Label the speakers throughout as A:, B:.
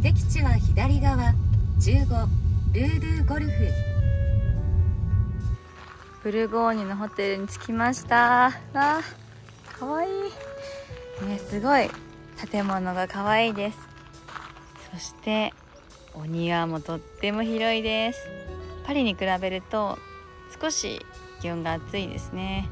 A: 的地は左側15ルードゥゴルフ。
B: ブルゴーニュのホテルに着きました。あ、かわいいね。すごい建物がかわいいです。そしてお庭もとっても広いです。パリに比べると少し気温が暑いですね。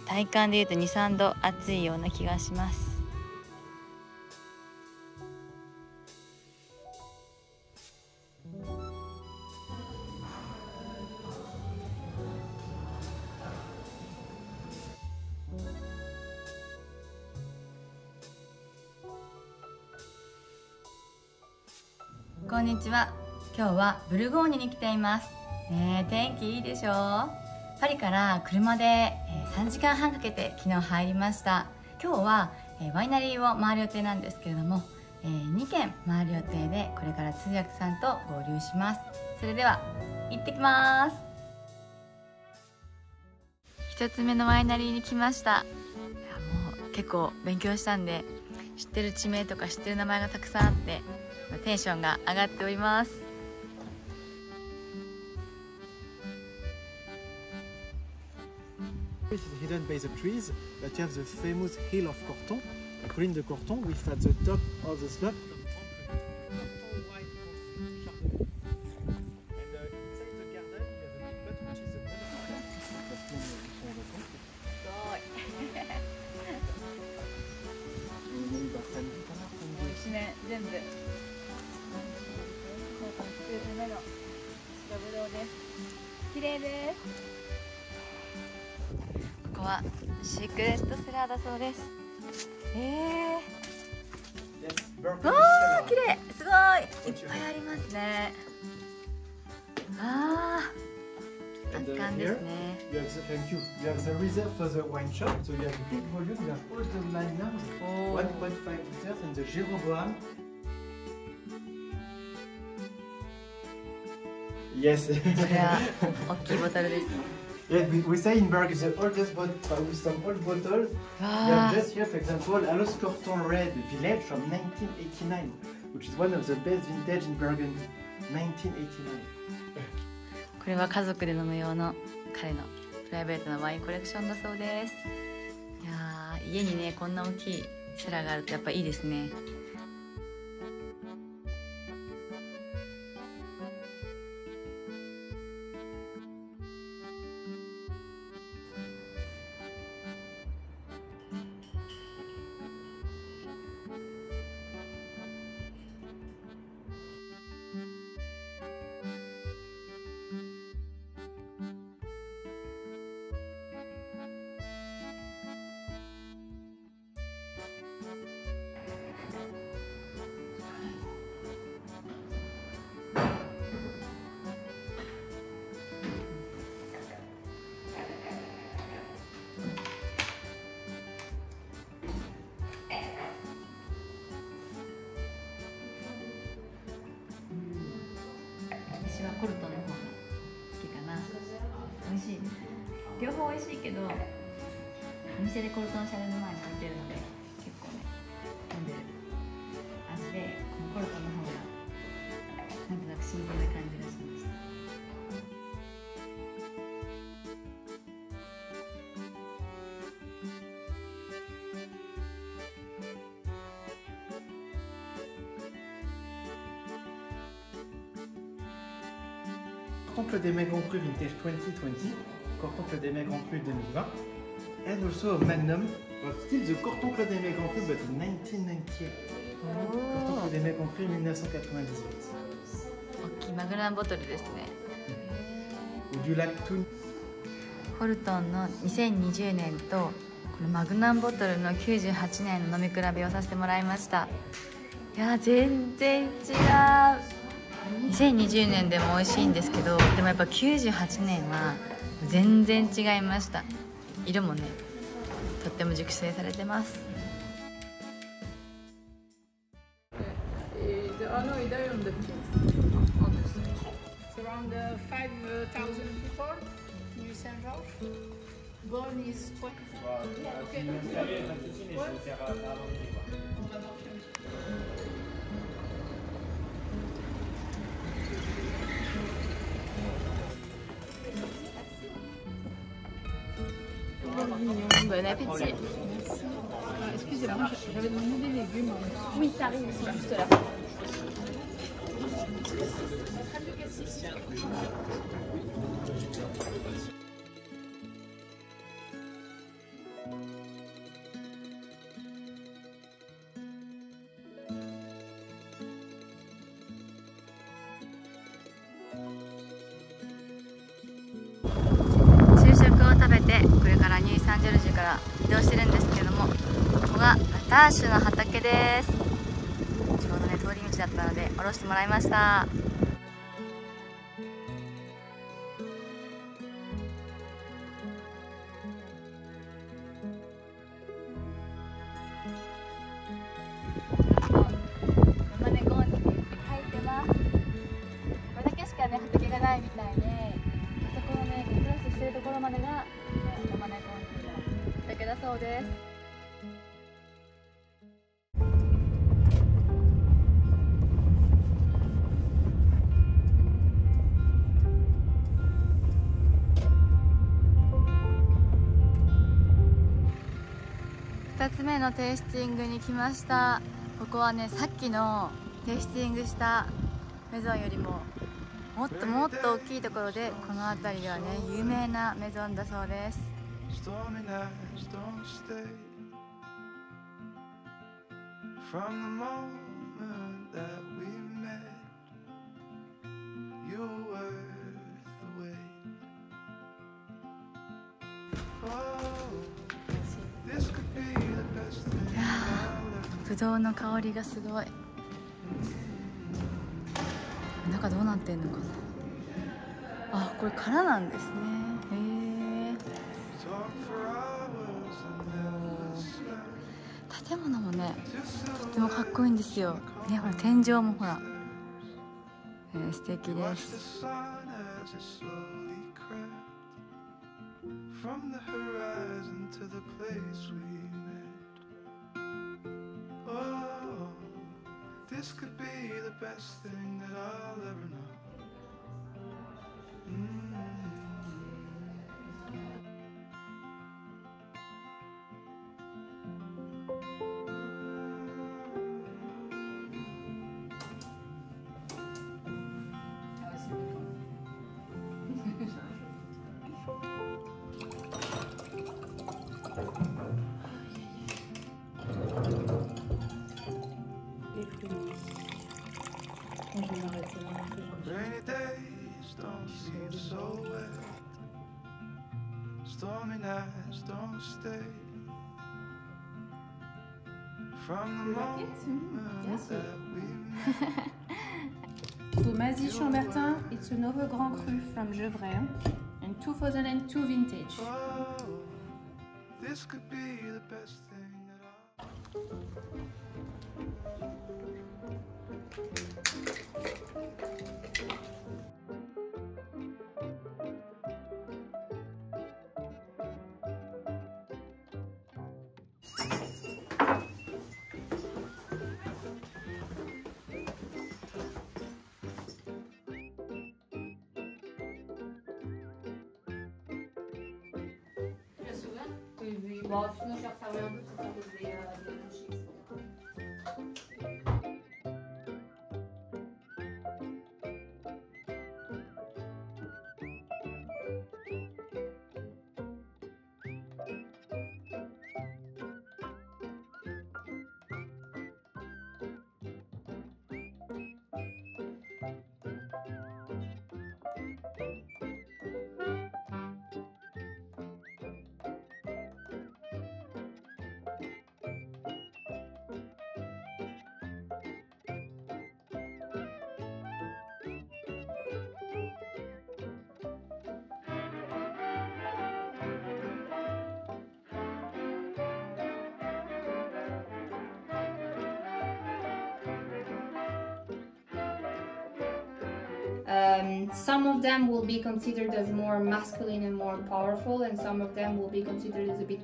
B: 体感でいうと 2,3 度暑いような気がします。こんにちは。今日はブルゴーニュに来ています。ねえ、天気いいでしょう。パリから車で3時間半かけて昨日入りました。今日はワイナリーを回る予定なんですけれども、2軒回る予定でこれから通訳さんと合流します。それでは行ってきます。1つ目のワイナリーに来ました。もう結構勉強したんで知ってる地名とか知ってる名前がたくさんあってテンションが上がっております。
C: This is hidden by the trees, but you have the famous hill of Corton, Colline de Corton, with at the top of the slope. And
B: 綺麗です。ここはシークレットセラーだそうです。わあ、綺麗。すごい。いっぱいありますね。ああ、圧巻ですね。
C: You have the reserve for the wine shop, so you have big volume, you have all the liners, 1.5 liters and the Jéroboam. Yes.
B: これは大きいボトルです。
C: Yeah, we say in Berg the oldest bottle with some old bottles. You have just here, for example, Allos Corton Red Village from 1989, which is one of the best vintage in Burgundy. 1989.
B: これは家族で飲む用の彼のプライベートなワインコレクションだそうです。いやー、家にねこんな大きいセラーがあるとやっぱいいですね。私はコルトンの方が好きかな。美味しいです。両方美味しいけどお店でコルトンシャネルの前に置いてるので結構ね飲んでる味で、このコルトンの方がなんとなく新鮮な感じがしました。
C: Corton Clos des Mets Grand Cru Vintage 2020, Corton Clos des Mets Grand Cru 2020, and also a Magnum, but still the Corton Clos des Mets Grand Cru, but in 1998. Corton Clos des Mets Grand Cru 1998.
B: 大きいマグナムボトルですね。
C: Would you like to?
B: コルトンの2020年とこのマグナムボトルの98年の飲み比べをさせてもらいました。いや全然違う。2020年でも美味しいんですけど、でもやっぱ98年は全然違いました。色もねとっても熟成されてます。
D: The honor is on the It's around 5,000 people in Saint-Georges. Born is 20. Yeah, okay.
B: Bon appétit.
D: Excusez-moi, j'avais demandé des légumes.
B: Oui, ça arrive, ils sont juste là.昼食を食べてこれからニューサンジェルジュから移動してるんですけども、ここがラターシュの畑です。ちょうどね通り道だったので降ろしてもらいました。山猫に書いてます。これだけしかね畑がないみたいで、あそこのねクロスしてるところまでが山猫の畑だそうです。2つ目のテイスティングに来ました。ここはねさっきのテイスティングしたメゾンよりももっともっと大きいところで、この辺りではね有名なメゾンだそうです。ぶどうの香りがすごい。中どうなってんのかな。あ、これ殻なんですね。へえ。建物もねとってもかっこいいんですよね。ほら天井もほら、素敵です。This could be the best thing that I'll ever know. Rainy days don't seem so wet. Stormy nights don't stay. From the moment that we met.
D: So Mazie Chambertin, it's another Grand Cru from Gevrey and 2002 vintage.
C: Oh, this could be the best thing that
D: Bon, sinon je vais refermer un peu pour faire des bouchées. Some of them will be considered as more masculine and more powerful, and some of them will be considered as a bit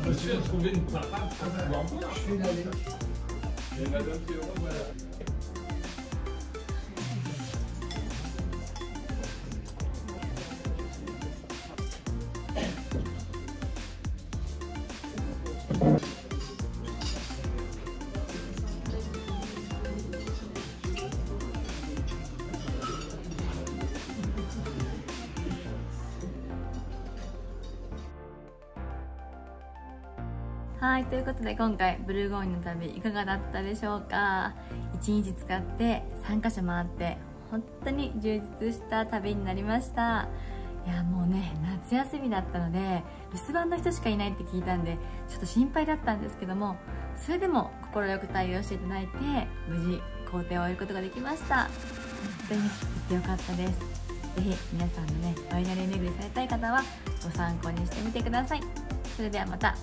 E: Monsieur a trouvé une parade pour pouvoir boire. Je suis allé. Et Madame Théo, voilà.
B: はい、ということで今回ブルゴーニュの旅いかがだったでしょうか。1日使って3カ所回って本当に充実した旅になりました。いやもうね、夏休みだったので留守番の人しかいないって聞いたんでちょっと心配だったんですけども、それでも快く対応していただいて無事行程を終えることができました。本当に行ってよかったです。ぜひ皆さんのねワイナリー巡りされたい方はご参考にしてみてください。それではまた。